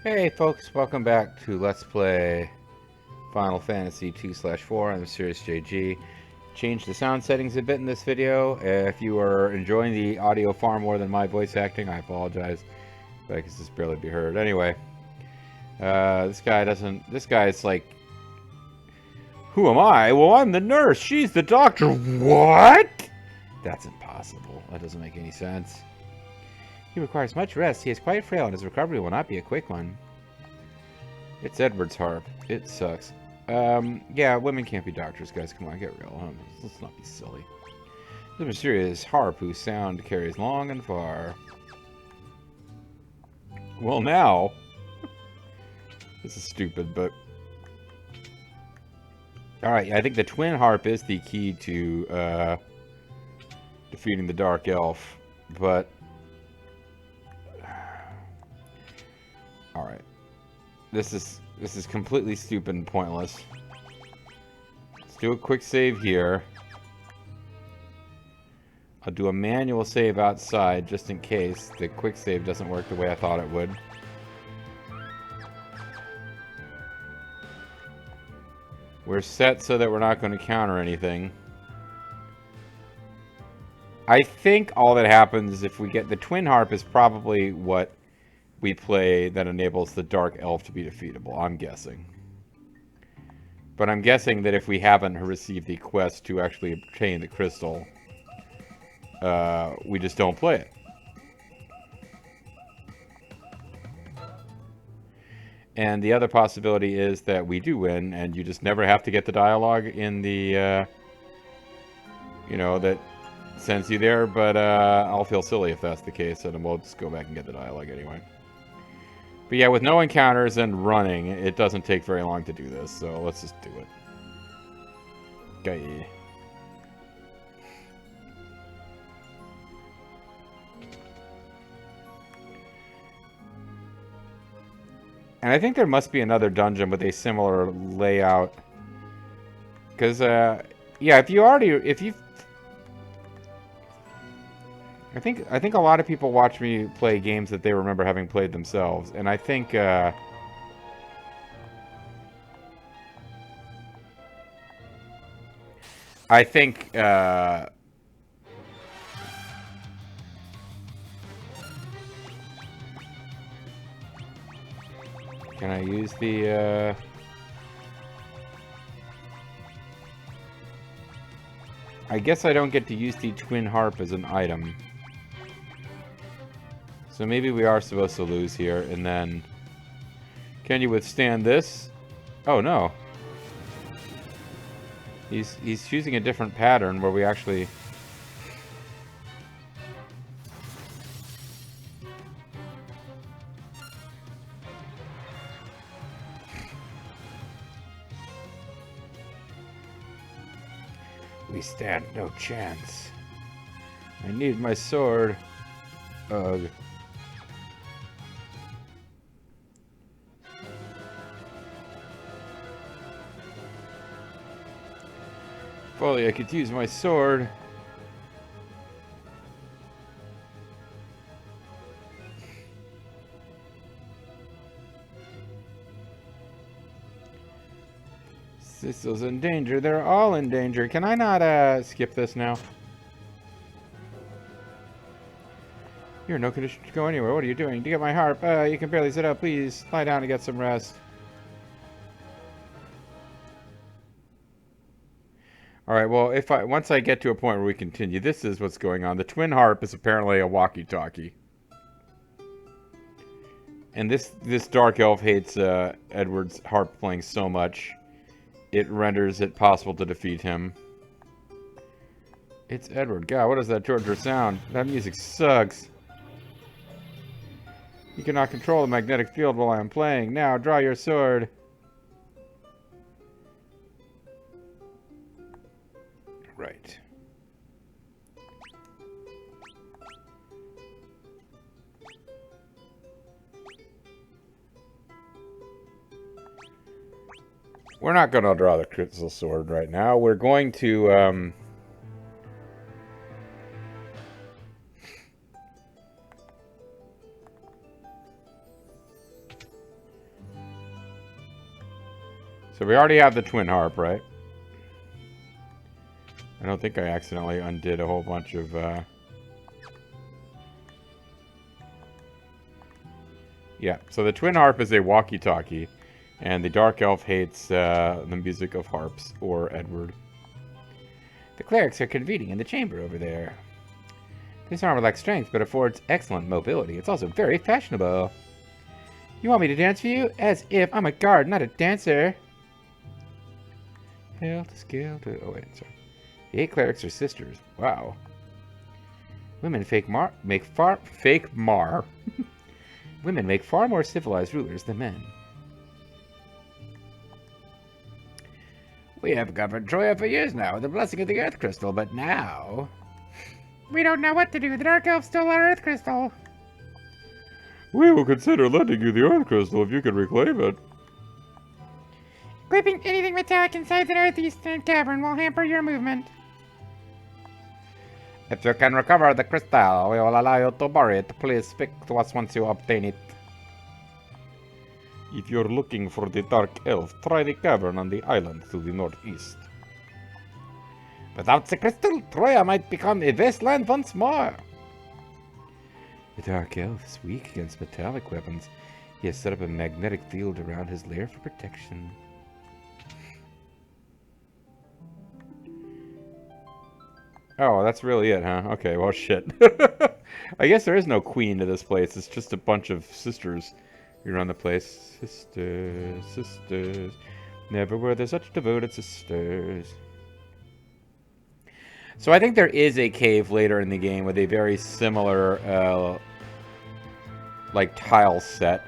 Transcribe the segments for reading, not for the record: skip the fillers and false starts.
Hey folks, welcome back to Let's Play Final Fantasy 2/4. I'm Serious JG. Changed the sound settings a bit in this video. If you are enjoying the audio far more than my voice acting, I apologize, but I can just barely be heard. Anyway, this guy's like, who am I? Well, I'm the nurse. She's the doctor. What? That's impossible. That doesn't make any sense. He requires much rest. He is quite frail, and his recovery will not be a quick one. It's Edward's harp. It sucks. Yeah, women can't be doctors, guys. Come on, get real. Let's not be silly. The mysterious harp whose sound carries long and far. Well, now... This is stupid, but... Alright, I think the twin harp is the key to, defeating the Dark Elf, but... Alright. This is completely stupid and pointless. Let's do a quick save here. I'll do a manual save outside just in case the quick save doesn't work the way I thought it would. We're set so that we're not going to counter anything. I think all that happens if we get the twin harp is probably what we play that enables the Dark Elf to be defeatable, I'm guessing. But I'm guessing that if we haven't received the quest to actually obtain the crystal, we just don't play it. And the other possibility is that we do win, and you just never have to get the dialogue in the, you know, that sends you there, but I'll feel silly if that's the case, and we'll just go back and get the dialogue anyway. But yeah, with no encounters and running, it doesn't take very long to do this, so let's just do it. Okay. And I think there must be another dungeon with a similar layout. Because, yeah, if you've... I think a lot of people watch me play games that they remember having played themselves, and I think, can I use the, I guess I don't get to use the twin harp as an item. So maybe we are supposed to lose here, and then... Can you withstand this? Oh, no. He's choosing a different pattern where we actually... We stand no chance. I need my sword. Ugh. If only I could use my sword. Sissel's in danger. They're all in danger. Can I not skip this now? You're in no condition to go anywhere. What are you doing? To get my harp. You can barely sit up. Please lie down and get some rest. Alright, well, once I get to a point where we continue, this is what's going on. The twin harp is apparently a walkie-talkie. And this Dark Elf hates Edward's harp playing so much, it renders it possible to defeat him. It's Edward. God, what is that torture sound? That music sucks. You cannot control the magnetic field while I am playing. Now, draw your sword. Right. We're not going to draw the crystal sword right now. We're going to, So we already have the twin harp, right? I don't think I accidentally undid a whole bunch of... Yeah, so the twin harp is a walkie-talkie, and the dark elf hates the music of harps, or Edward. The clerics are convening in the chamber over there. This armor lacks strength, but affords excellent mobility. It's also very fashionable. You want me to dance for you? As if I'm a guard, not a dancer. Hail to scale to... Oh, wait, sorry. The 8 clerics are sisters. Wow. Women Women make far more civilized rulers than men. We have governed Troya for years now with the blessing of the Earth Crystal, but now... We don't know what to do. The Dark Elf stole our Earth Crystal. We will consider lending you the Earth Crystal if you can reclaim it. Equipping anything metallic inside the Northeastern Cavern will hamper your movement. If you can recover the crystal, we will allow you to bury it. Please speak to us once you obtain it. If you're looking for the Dark Elf, try the cavern on the island to the northeast. Without the crystal, Troya might become a wasteland once more. The Dark Elf is weak against metallic weapons. He has set up a magnetic field around his lair for protection. Oh, that's really it, huh? Okay, well, shit. I guess there is no queen to this place. It's just a bunch of sisters who run the place. Sisters, sisters. Never were there such devoted sisters. So I think there is a cave later in the game with a very similar, like, tile set.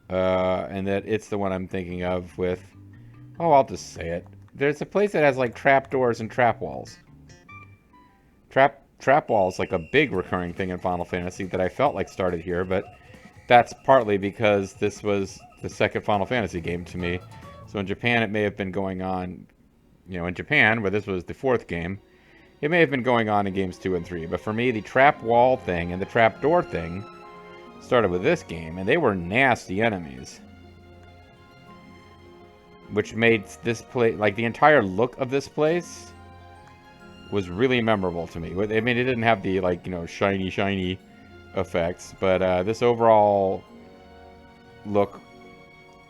And that it's the one I'm thinking of with... Oh, I'll just say it. There's a place that has, like, trapdoors and trap walls. Trap walls, like a big recurring thing in Final Fantasy that I felt like started here, but that's partly because this was the second Final Fantasy game to me. So in Japan, it may have been going on, you know, in Japan, where this was the 4th game, it may have been going on in games 2 and 3. But for me, the trap wall thing and the trap door thing started with this game, and they were nasty enemies. Which made this place, like the entire look of this place was really memorable to me. I mean, it didn't have the, like, you know, shiny effects, but this overall look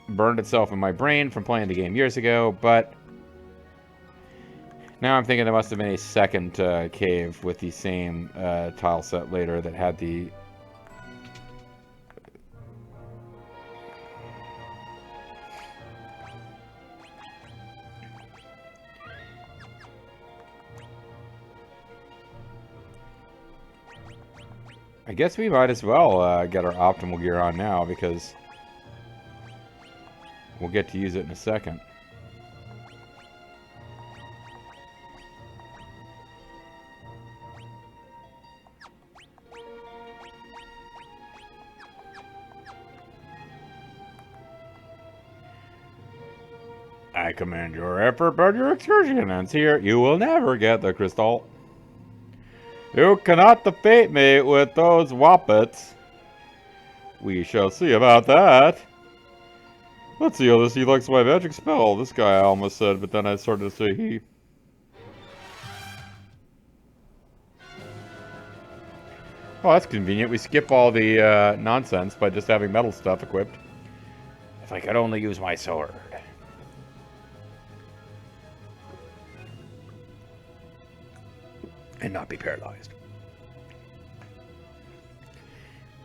burned itself in my brain from playing the game years ago, but now I'm thinking there must have been a second cave with the same tile set later that had the... I guess we might as well get our optimal gear on now, because we'll get to use it in a second. I commend your effort, but your excursion ends here. You will never get the crystal. You cannot defeat me with those whoppets. We shall see about that. Let's see how he likes my magic spell. This guy I almost said, but then I started to say he. Oh, that's convenient. We skip all the nonsense by just having metal stuff equipped. If I could only use my sword. And not be paralyzed.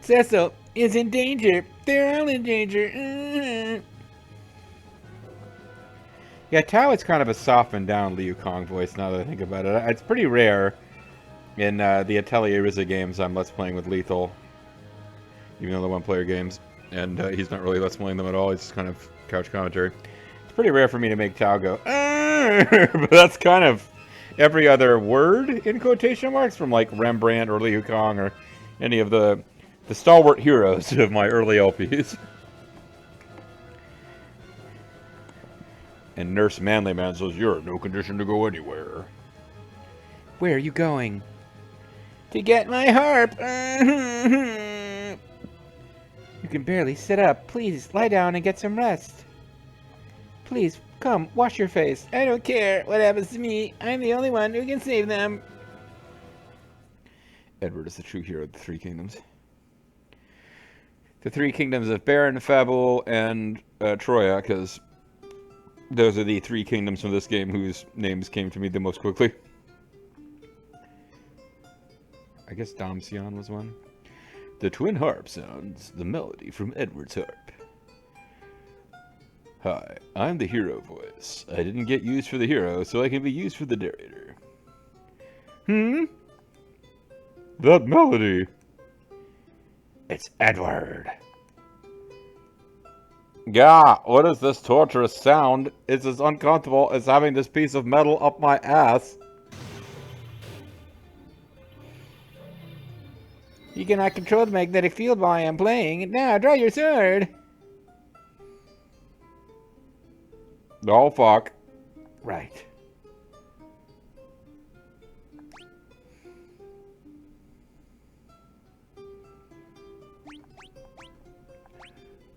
Cecil is in danger. They're all in danger. Yeah, Tao is kind of a softened down Liu Kang voice now that I think about it. It's pretty rare in the Atelier Rizza games I'm Let's Playing with Lethal. Even though they're one-player games. And he's not really Let's Playing them at all. He's just kind of couch commentary. It's pretty rare for me to make Tao go, but that's kind of every other word in quotation marks from like Rembrandt or Liu Kang or any of the stalwart heroes of my early LPs. And Nurse Manlyman says, "You're in no condition to go anywhere." Where are you going? To get my harp. You can barely sit up. Please, lie down and get some rest. Please, come, wash your face. I don't care what happens to me. I'm the only one who can save them. Edward is the true hero of the Three Kingdoms. The Three Kingdoms of Baron, Fable, and Troya, because those are the three kingdoms from this game whose names came to me the most quickly. I guess Domsion was one. The twin harp sounds the melody from Edward's harp. Hi, I'm the hero voice. I didn't get used for the hero, so I can be used for the narrator. That melody. It's Edward. Gah, what is this torturous sound? It's as uncomfortable as having this piece of metal up my ass. You cannot control the magnetic field while I am playing. Now, draw your sword. Oh, fuck. Right.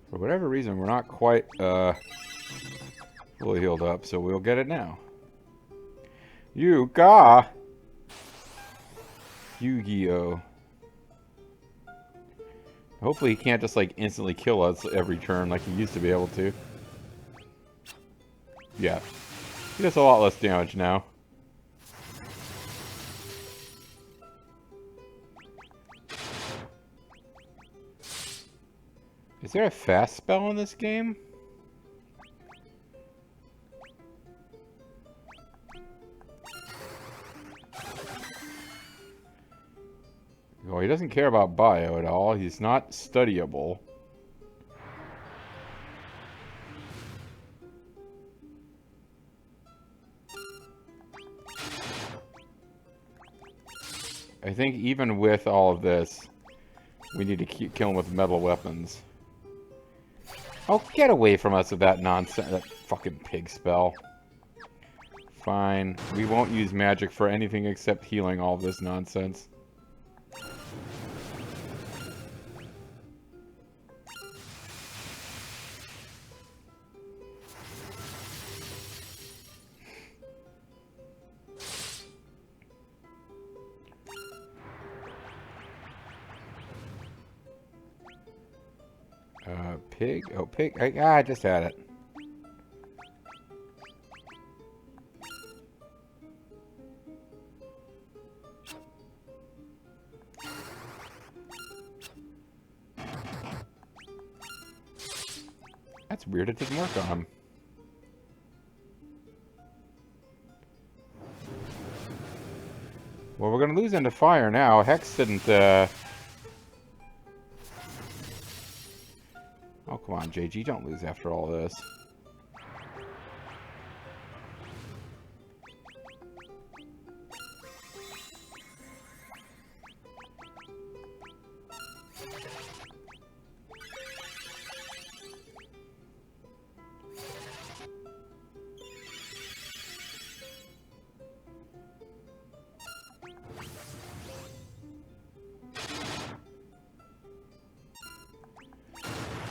For whatever reason, we're not quite fully healed up, so we'll get it now. Yu-Ga! Yu-Gi-Oh! Hopefully he can't just, like, instantly kill us every turn like he used to be able to. Yeah. He does a lot less damage now. Is there a fast spell in this game? Well, he doesn't care about bio at all. He's not studyable. I think even with all of this, we need to keep killing with metal weapons. Oh, get away from us with that nonsense, that fucking pig spell. Fine. We won't use magic for anything except healing all this nonsense. Pig? Oh, pig. I just had it. That's weird. It didn't work on him. Well, we're going to lose into fire now. Hex didn't, Oh, come on, JG. Don't lose after all this.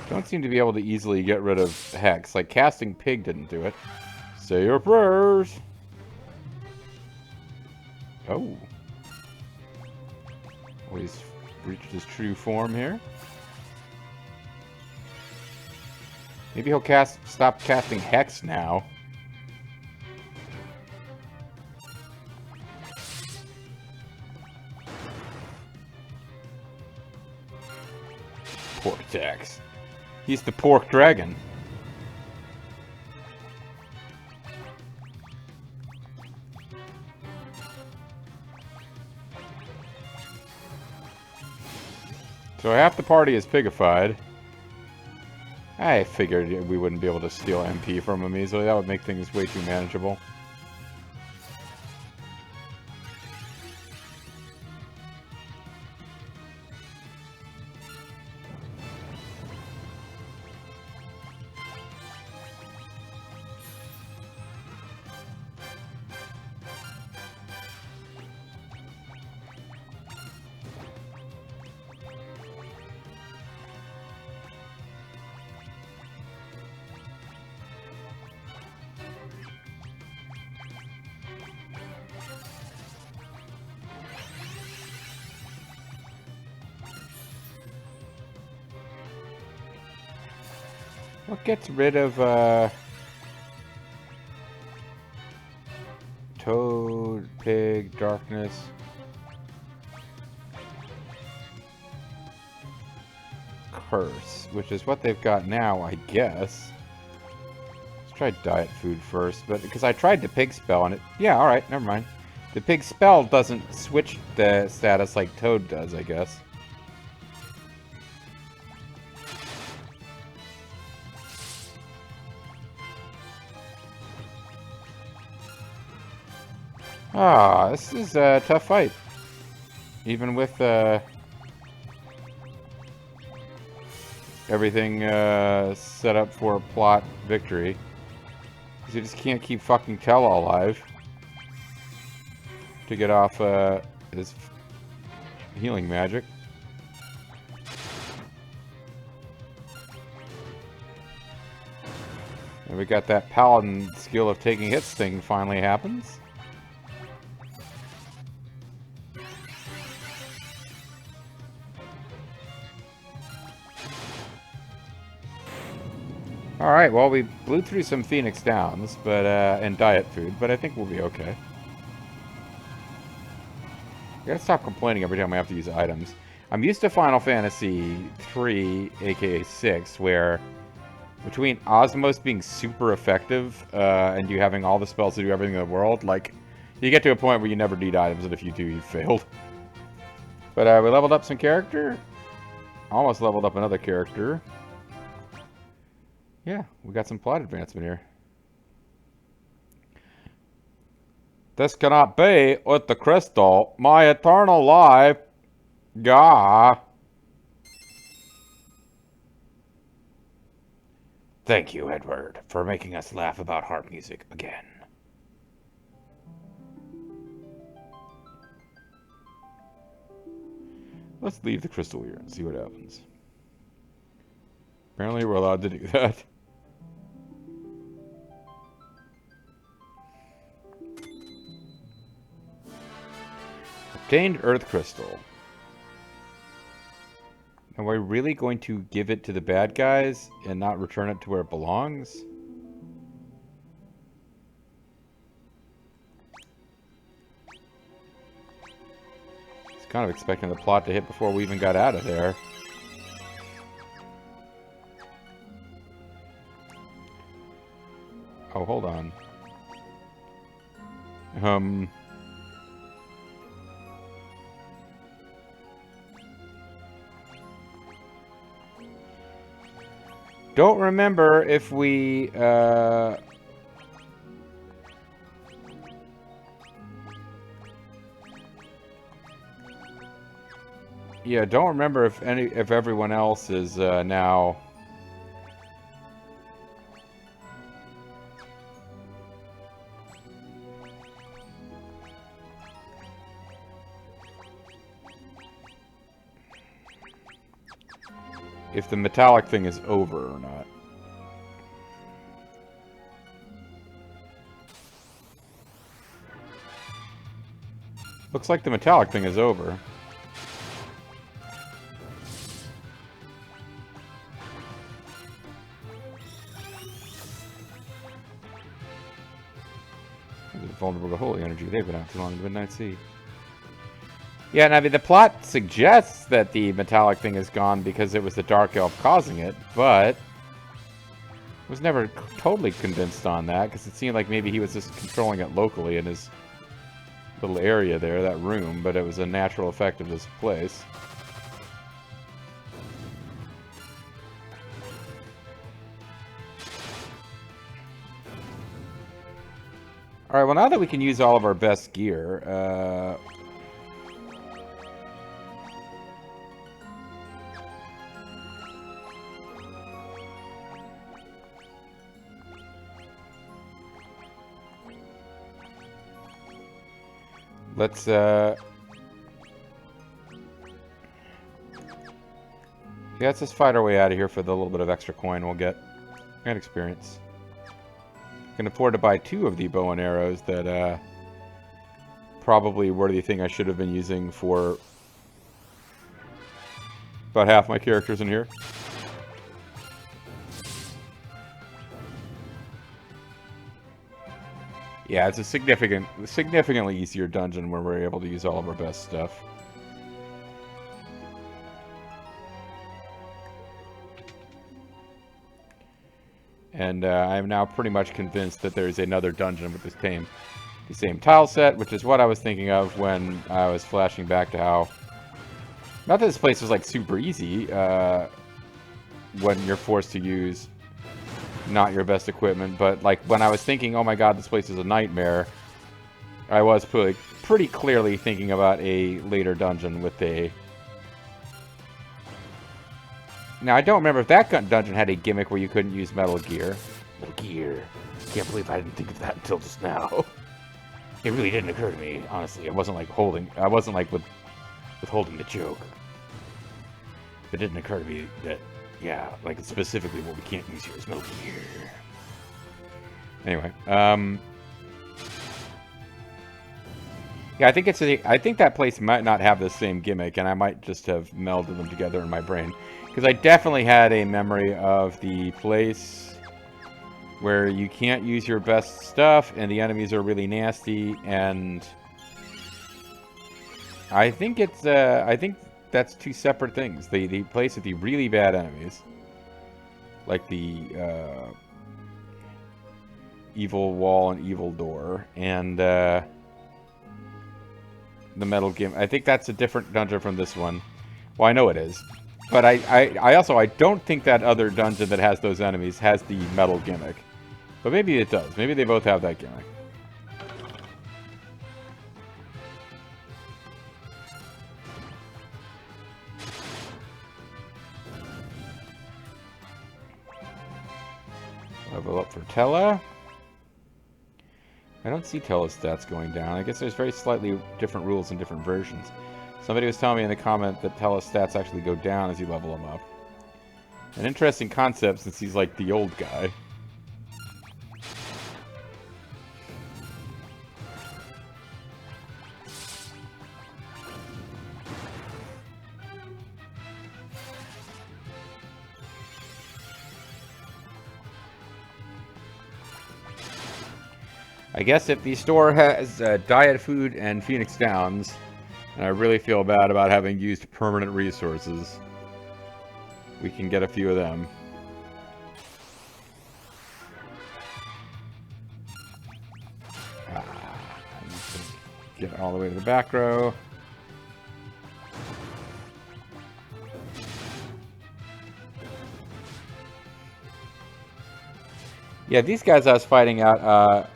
Don't seem to be able to easily get rid of Hex. Like, casting Pig didn't do it. Say your prayers! Oh. Well, he's reached his true form here. Maybe he'll stop casting Hex now. Pork tax. He's the pork dragon. So half the party is pigified. I figured we wouldn't be able to steal MP from him easily. That would make things way too manageable. What gets rid of, Toad, Pig, Darkness? Curse, which is what they've got now, I guess. Let's try Diet Food first, but because I tried the Pig spell and it... Yeah, alright, never mind. The Pig spell doesn't switch the status like Toad does, I guess. Ah, this is a tough fight. Even with everything set up for a plot victory. Because you just can't keep fucking Tell-All alive to get off his healing magic. And we got that paladin skill of taking hits thing finally happens. Alright, well, we blew through some Phoenix Downs, but, and Diet Food, but I think we'll be okay. I gotta stop complaining every time I have to use items. I'm used to Final Fantasy 3, aka 6, where between Osmos being super effective, and you having all the spells to do everything in the world, like, you get to a point where you never need items, and if you do, you failed. But, we leveled up some character. Almost leveled up another character. Yeah, we got some plot advancement here. This cannot be with the crystal. My eternal life. Gah. Thank you, Edward, for making us laugh about harp music again. Let's leave the crystal here and see what happens. Apparently we're allowed to do that. Obtained Earth Crystal. Am I really going to give it to the bad guys and not return it to where it belongs? I was kind of expecting the plot to hit before we even got out of there. Oh, hold on. Don't remember if we, yeah, don't remember if everyone else is, now... if the metallic thing is over or not. Looks like the metallic thing is over. Vulnerable to holy energy. They've been out too long in the Midnight Sea. Yeah, and I mean, the plot suggests that the metallic thing is gone because it was the Dark Elf causing it, but I was never totally convinced on that, because it seemed like maybe he was just controlling it locally in his little area there, that room, but it was a natural effect of this place. Alright, well, now that we can use all of our best gear, let's, yeah, let's just fight our way out of here for the little bit of extra coin we'll get. And experience. Can afford to buy 2 of the bow and arrows that, probably were the thing I should have been using for about half my characters in here. Yeah, it's a significantly easier dungeon where we're able to use all of our best stuff. And I'm now pretty much convinced that there's another dungeon with the same tile set, which is what I was thinking of when I was flashing back to how... Not that this place was, like, super easy, when you're forced to use not your best equipment, but, like, when I was thinking, oh my god, this place is a nightmare, I was pretty clearly thinking about a later dungeon with a... Now, I don't remember if that dungeon had a gimmick where you couldn't use Metal Gear. Metal Gear. Can't believe I didn't think of that until just now. It really didn't occur to me, honestly. I wasn't like withholding the joke. It didn't occur to me that, yeah, like specifically what we can't use here is Metal Gear. Anyway, yeah, I think that place might not have the same gimmick, and I might just have melded them together in my brain. Because I definitely had a memory of the place where you can't use your best stuff, and the enemies are really nasty, and I think that's two separate things. The place with the really bad enemies, like the evil wall and evil door, and the metal gimp. I think that's a different dungeon from this one. Well, I know it is. But I don't think that other dungeon that has those enemies has the metal gimmick. But maybe it does. Maybe they both have that gimmick. Level up for Tella. I don't see Tella's stats going down. I guess there's very slightly different rules in different versions. Somebody was telling me in the comment that Tella's stats actually go down as you level him up. An interesting concept since he's like the old guy. I guess if the store has diet food and Phoenix Downs, and I really feel bad about having used permanent resources, we can get a few of them. I need to get all the way to the back row. Yeah, these guys I was fighting out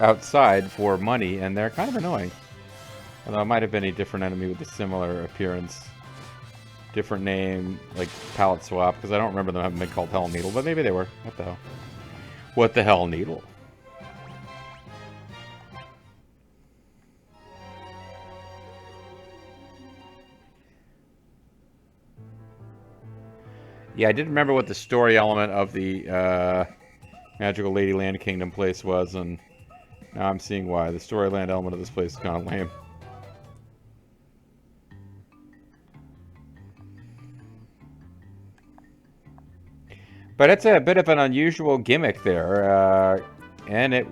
outside for money, and they're kind of annoying. Although it might have been a different enemy with a similar appearance. Different name, like palette swap, because I don't remember them having been called Hell Needle, but maybe they were. What the hell? What the hell, Needle? Yeah, I did remember what the story element of the Magical Ladyland Kingdom place was, and now I'm seeing why. The storyland element of this place is kind of lame. But it's a bit of an unusual gimmick there, and it,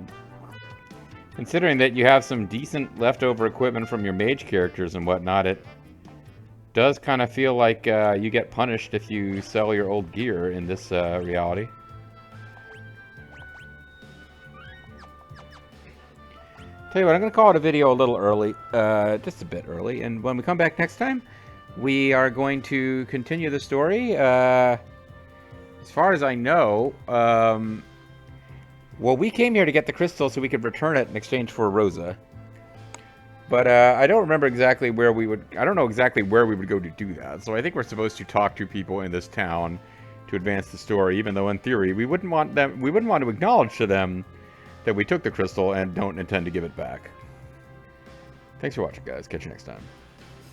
considering that you have some decent leftover equipment from your mage characters and whatnot, it does kind of feel like you get punished if you sell your old gear in this reality. Tell you what, I'm going to call it a video a little early, just a bit early, and when we come back next time, we are going to continue the story. As far as I know, well, we came here to get the crystal so we could return it in exchange for Rosa. But I don't remember exactly where we would... I don't know exactly where we would go to do that. So I think we're supposed to talk to people in this town to advance the story, even though in theory we wouldn't want to acknowledge to them that we took the crystal and don't intend to give it back. Thanks for watching, guys. Catch you next time.